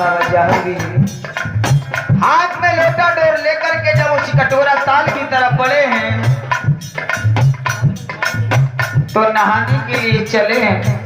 बाबा जहांगीर हाथ में लोटा डोर लेकर के जब उस कटोरा ताल की तरफ बढ़े हैं तो नहाने के लिए चले हैं।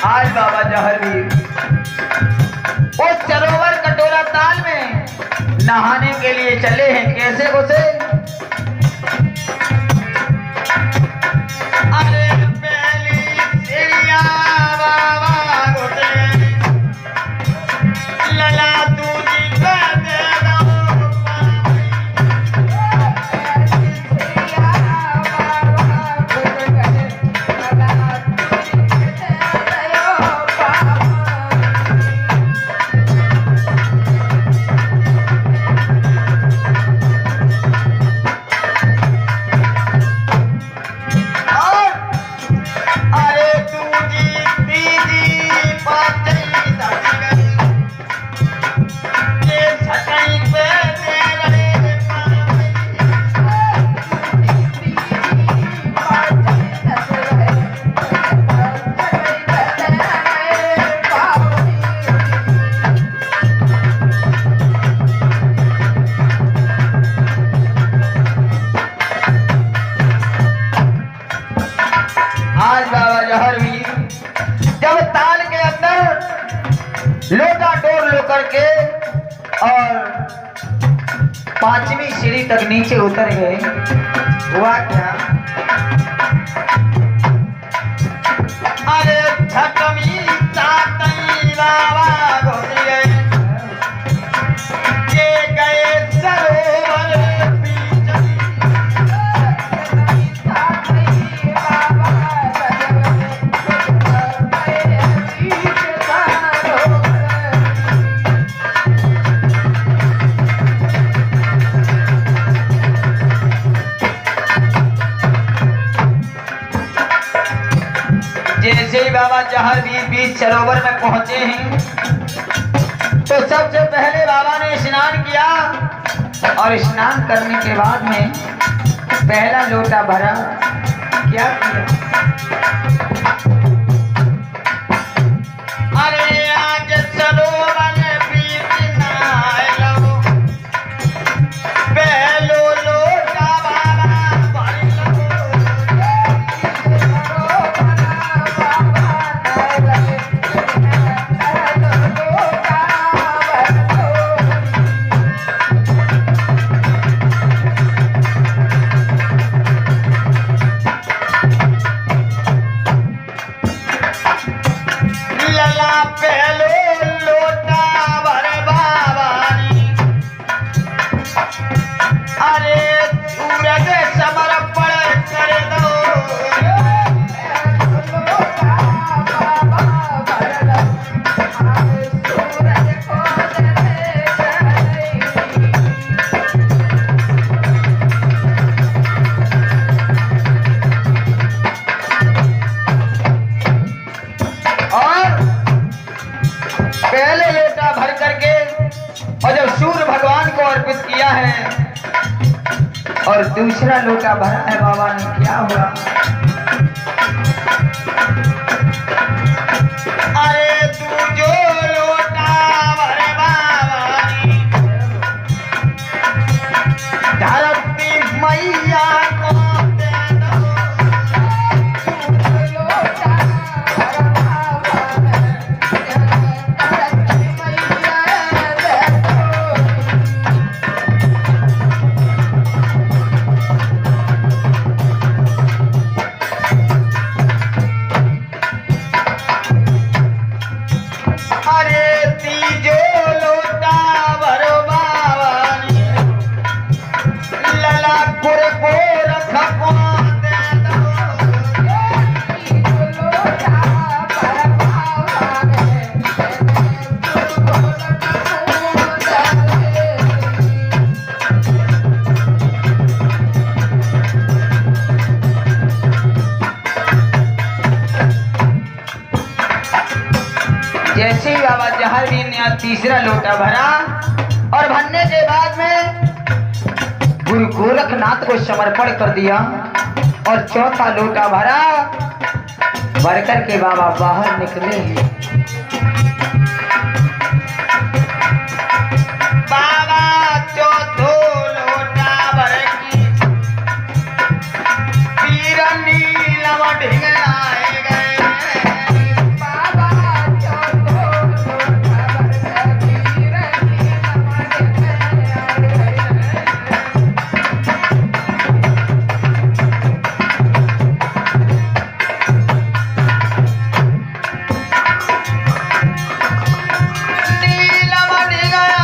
आज बाबा जहांगीर उस सरोवर कटोरा ताल में नहाने के लिए चले हैं। कैसे घुसे? अरे पहली सीढ़ियां बाबा घुसे लला दूजी कर दे जब ताल के अंदर लोटा डोर लेकर के और 5वीं सीढ़ी तक नीचे उतर गए। हुआ क्या? अरे 6वीं 7वीं बाबा घुस गए ये गए सरोवर जैसे ही बाबा जहांगीर बीच सरोवर में पहुंचे हैं तो सबसे पहले बाबा ने स्नान किया और स्नान करने के बाद में पहला लोटा भरा। क्या किया? अरे आज सरोवर बीच नहाए लो पहलो लोटा पहले लोटा भर करके और जब सूर्य भगवान को अर्पित किया है और दूसरा लोटा भरा है बाबा ने। क्या हुआ? अरे तू जो लोटा भरे बाबा ने धरती मैया को दे दो। बाबा जहांगीर ने तीसरा लोटा भरा और भरने के बाद में गुरु गोरखनाथ को समर्पण कर दिया और चौथा लोटा भरा भर करके बाबा बाहर निकले। बाबा चौथो लोटा भर की पीर नीलम ढिंग आए गए। बाबा चौथो लोटा भर की पीर नीलम ढिंग आए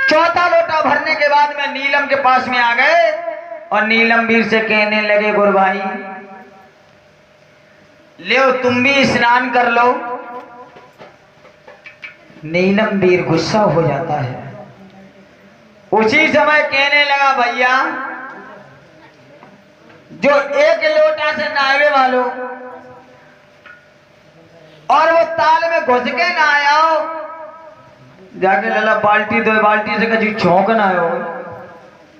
चौथा लोटा भरने के बाद में नीलम के पास में आ गए और नीलम वीर से कहने लगे गुरु भाई ले तुम भी स्नान कर लो। नीलम वीर गुस्सा हो जाता है। उसी समय कहने लगा भैया जो एक लोटा से नहावे वालों और वो ताल में घुस के ना आया हो जाके लला बाल्टी दो बाल्टी से कभी छौंक ना हो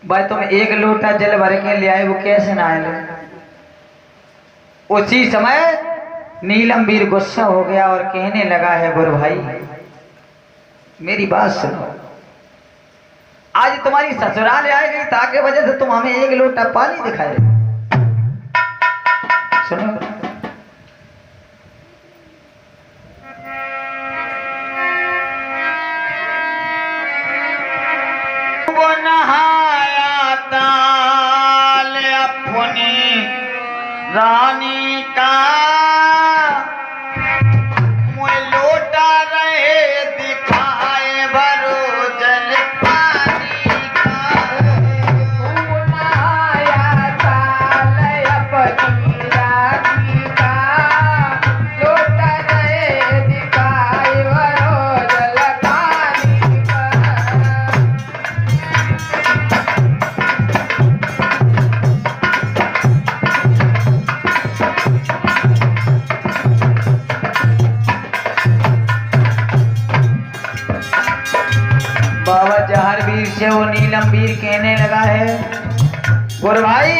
भाई तुम एक लोटा जल भर के ले आए वो कैसे ना आए। उसी समय नीलम वीर गुस्सा हो गया और कहने लगा है गुरु भाई मेरी बात सुनो आज तुम्हारी ससुराल आए गई ताकि वजह से तुम हमें एक लोटा पानी दिखाए। सुनो नहाया ताल अपनी रानी का मुझे लोटा रहे दिखाए भरो जल पानी का। नहाया ताल अपनी रानी का लोटा रहे दिखाए भरो जल पानी का। बाबा जहांगीर से वो नीलम वीर कहने लगा है गुरु भाई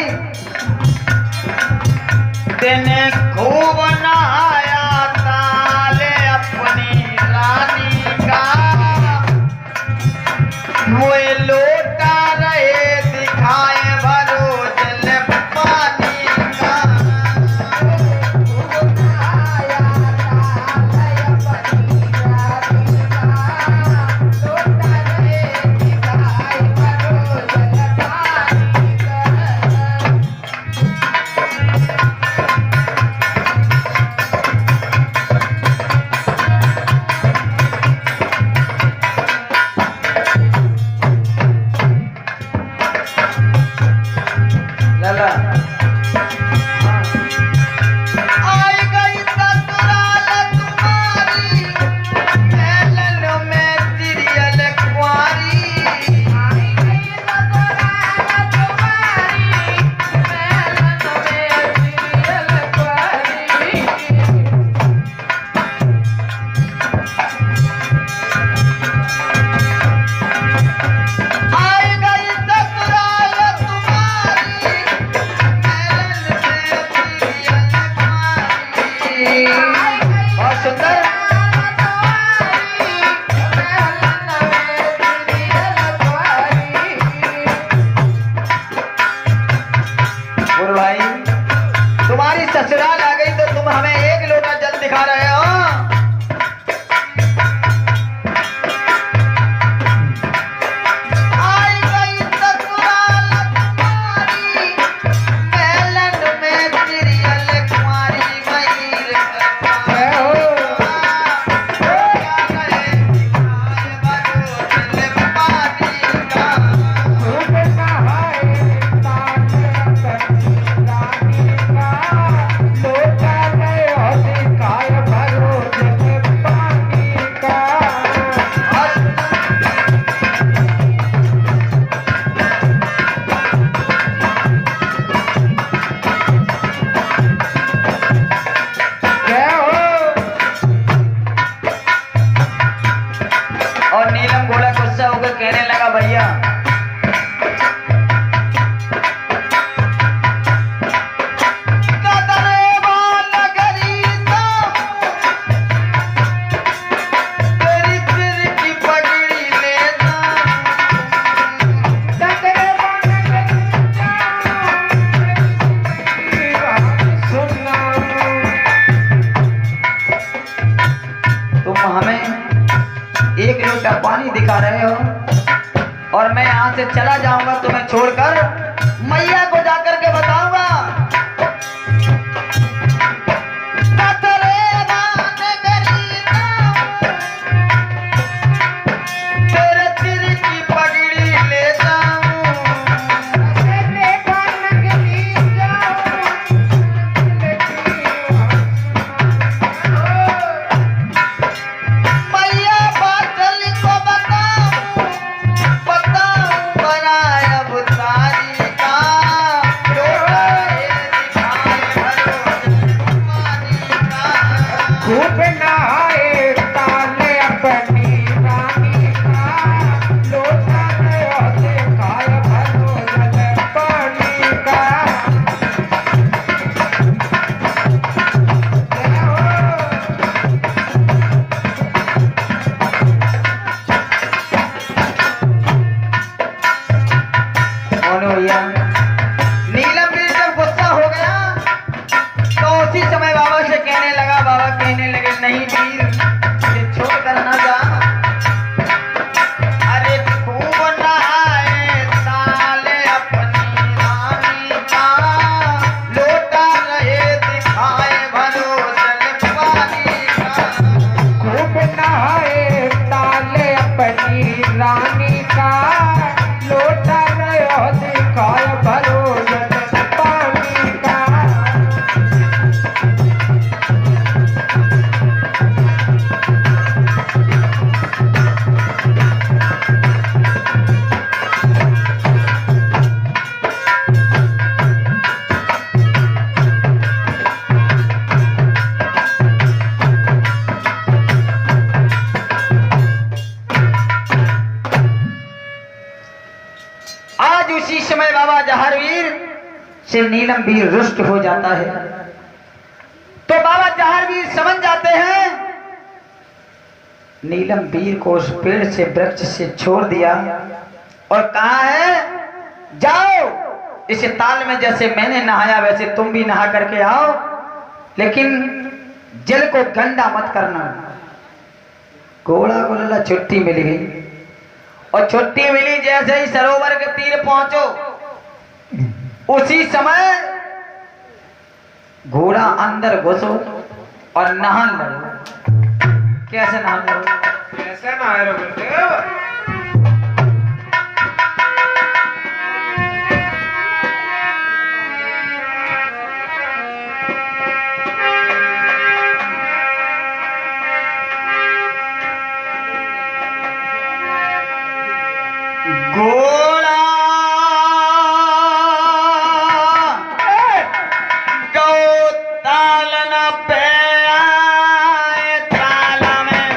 तेने खूब नहाया ताले अपनी रानी का वो लोटा रहे दिखाए भरो जल पानी का। से चला जाऊंगा तुम्हें छोड़कर, मैया को जाकर के बताऊंगा। नीलम भी जब गुस्सा हो गया तो उसी समय बाबा से कहने लगा, बाबा कहने लगे नहीं वीर, ये छोड़ कर ना जा। अरे खूब नहाए साले अपनी रानी का, लोटा रहे दिखाए भरोसे पानी का। खूब नहाए ताले अपनी रानी का, लोटा रहे दिखाए भरोसे पानी का। आज उसी समय बाबा जहारवीर से नीलम वीर रुष्ट हो जाता है। तो बाबा जहारवीर समझ जाते हैं नीलम वीर को उस पेड़ से वृक्ष से छोड़ दिया और कहा है जाओ इस ताल में जैसे मैंने नहाया वैसे तुम भी नहा करके आओ, लेकिन जल को गंदा मत करना। घोड़ा गोला छुट्टी मिल गई और छुट्टी मिली, जैसे ही सरोवर के तीर पहुंचो उसी समय घोड़ा अंदर घुसो और नहान लगो। कैसे नहान लगो? कैसे नहाए रो गुरुदेव? घोड़ा गौ ताल न पे आए ताल में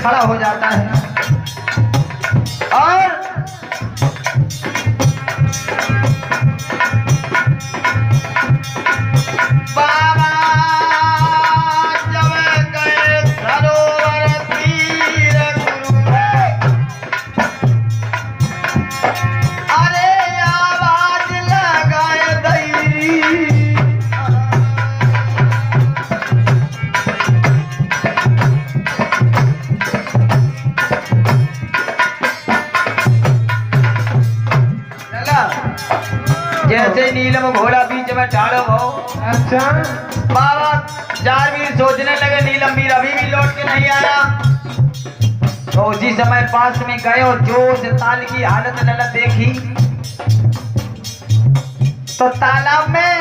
खड़ा हो जाता है और बाबा जब गए सरोवर तीर गुरु, अरे आवाज लगाए दैरी, जैसे नीलम घोड़ा बीच में ठाड़ो हो। अच्छा बाबा जारवीर सोचने लगे नीलम वीर अभी भी लौट के नहीं आया, तो उसी समय पास में गए और जोश ताल की हालत ललत देखी तो तालाब में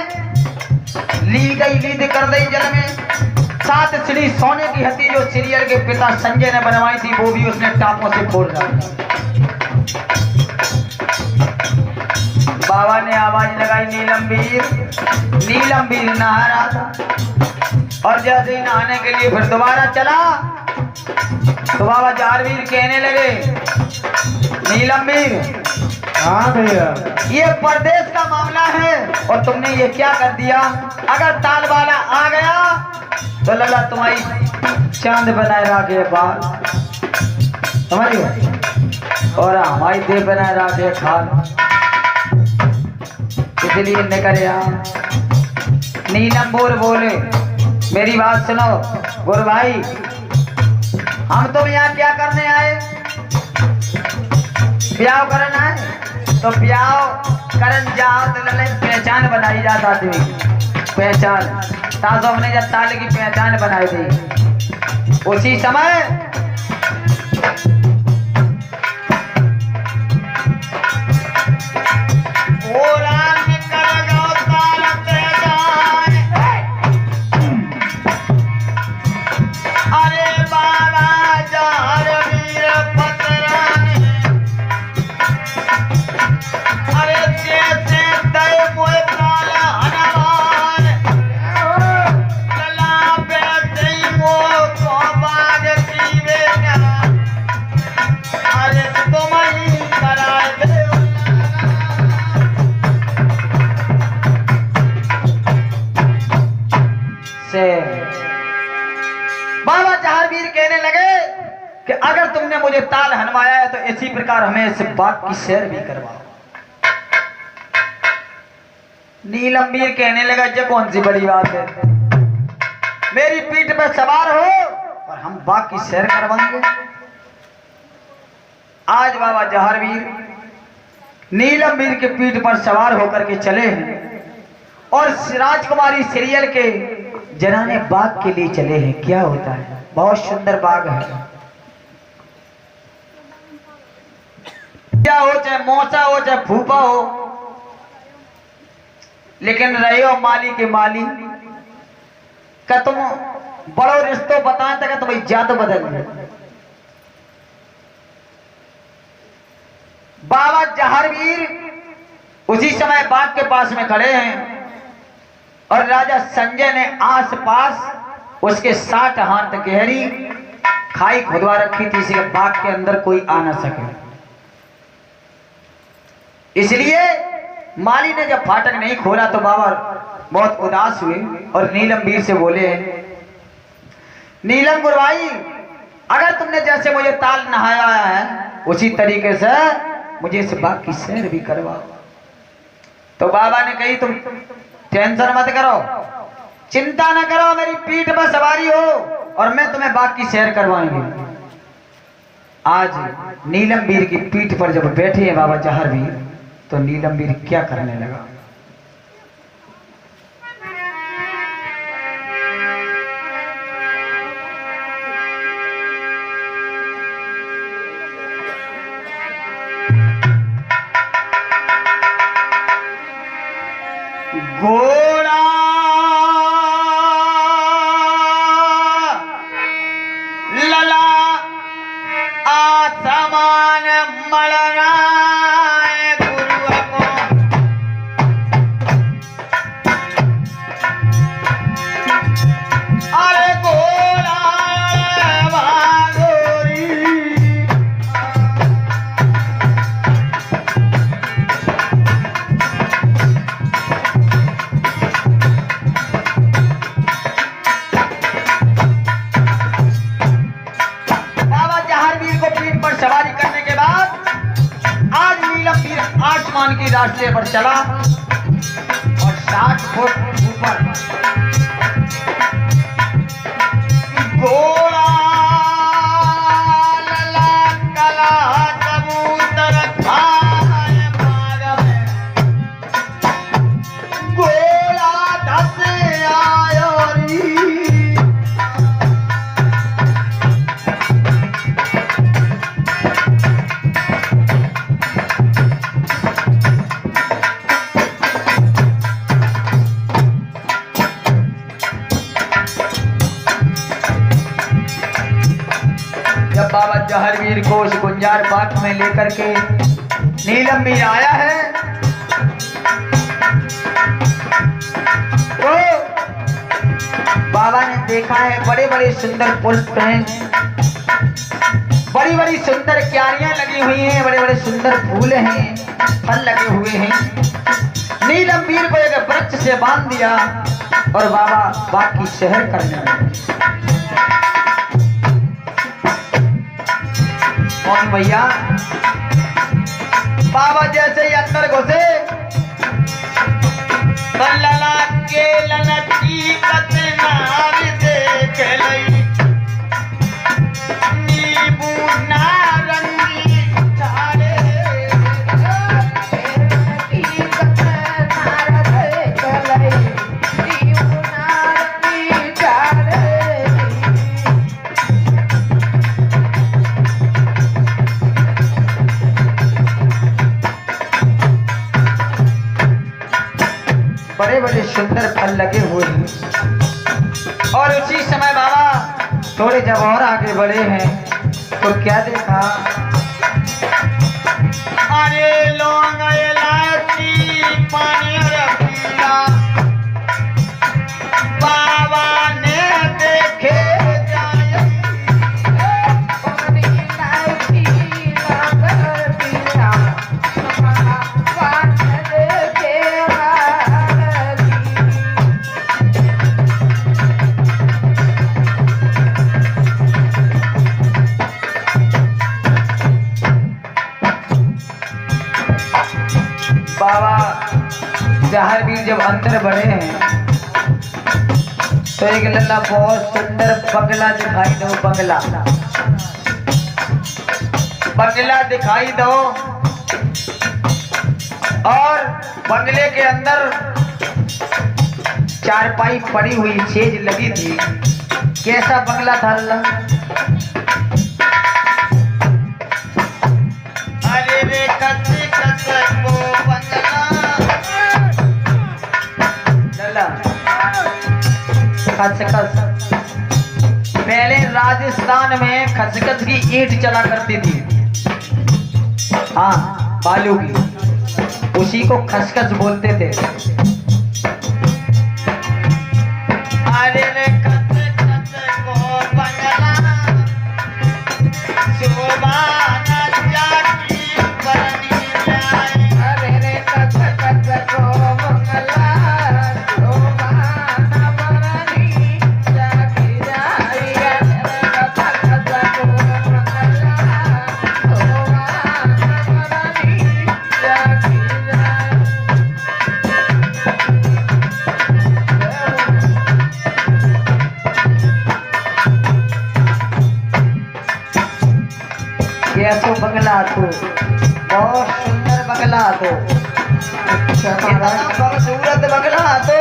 लीद कर दी जल में 7 सीढ़ी सोने की हथी जो सीरियल के पिता संजय ने बनवाई थी वो भी उसने टापों से फोड़ डाली। बाबा ने आवाज लगाई नीलम वीर नहा रहा था और जैसे ही नहाने के लिए फिर दोबारा चला तो बाबा जारवीर कहने लगे नीलम वीर, हाँ भैया ये परदेश का मामला है और तुमने ये क्या कर दिया, अगर ताल वाला आ गया तो लल्ला तुम्हारी चांद बनाए रखे बाल समझिए और हमारी देह बनाए रखे खाल, इसलिए निकल आ। नीलम बोले मेरी बात सुनो गुरु भाई, हम तुम यहाँ क्या करने आए, ब्याह करना है तो ब्याह करन जाओ तो लले पहचान बनाई जाता थी, पहचान ताजो हमने जब ताल की पहचान बनाई थी उसी समय बाबा जहारवीर कहने लगे कि अगर तुमने मुझे ताल हनवाया है तो इसी प्रकार हमें इस बात की सैर भी करवाओ। नीलम वीर कहने लगा ये कौन सी बड़ी बात है, मेरी पीठ पर सवार हो और हम बाग की सैर करवाएंगे। आज बाबा जहारवीर नीलम वीर के पीठ पर सवार होकर के चले हैं और राजकुमारी सीरियल के जनाने बाग के लिए चले हैं। क्या होता है, बहुत सुंदर बाग है, क्या हो चाहे मौसा हो चाहे फूफा हो, लेकिन रहे हो माली के माली का तुम बड़ो रिश्तों बताए तक तो भाई जादू बदल गए। बाबा जहारवीर उसी समय बाग के पास में खड़े हैं और राजा संजय ने आस पास उसके 60 हाथ गहरी खाई खुदवा रखी थी, इसी बाग के अंदर कोई आ ना सके। इसलिए माली ने जब फाटक नहीं खोला तो बाबा बहुत उदास हुए और नीलम वीर से बोले नीलम गुरबाई, अगर तुमने जैसे मुझे ताल नहाया है उसी तरीके से मुझे इस बाग की सैर भी करवाओ। तो बाबा ने कही तुम टेंशन मत करो, चिंता न करो, मेरी पीठ पर सवारी हो और मैं तुम्हें बाग की सैर करवाऊंगी। आज नीलम वीर की पीठ पर जब बैठे हैं बाबा जहारवीर तो नीलम वीर क्या करने लगा। घोड़ा लला आसमान मलना गुरु को, अरे घोड़ा भागोरी 60 फुट ऊपर घोड़ा लला कला कबूतर खाए बाग में घोड़ा धस आयो री जब बाबा जहरवीर को उस गुंजार बाग में लेकर के नीलम मीर आया है तो बाबा ने देखा है बड़े बड़े सुंदर पुष्प हैं, बड़ी बड़ी सुंदर क्यारियां लगी हुई हैं, बड़े बड़े सुंदर फूल हैं, फल लगे हुए हैं। नीलम मीर को एक वृक्ष से बांध दिया और बाबा बाग की सैर करने लगे। कौन भैया बाबा जैसे ही अंदर घुसे लला के लनकी कतनार देख लई नींबू नारंगी झाड़े की कतनार देख लई नींबू नारंगी झाड़े। बड़े बड़े सुंदर फल लगे हुए हैं और उसी समय बाबा थोड़े जब और आगे बढ़े हैं तो क्या देखा अरे लौंग इलायची पानी और पीला बाबा ने देखे जाए पानी इलायची लौंग पीला बाबा ने देखे बाबा जहरवीर जब अंदर बढ़े हैं तो एक लल्ला बहुत सुंदर बंगला दिखाई दो बंगला दिखाई दो और बंगले के अंदर चारपाई पड़ी हुई सेज लगी थी। कैसा बंगला था लल्ला अरे रे कच्ची को बंगला लल्ला खसखस पहले राजस्थान में खसखस की ईंट चला करती थी, हाँ बालू की, उसी को खसखस बोलते थे। अरे रे खसखस को बंगला शोभा न जाती बरनी जाए अरे रे खसखस को बंगला शोभा न बरनी जाती जाए। अरे रे खसखस को बंगला शोभा न बरनी जाती जाए। कैसो बंगला तो बहुत सुंदर बंगला तो अच्छा महाराज। खूबसूरत बंगला तो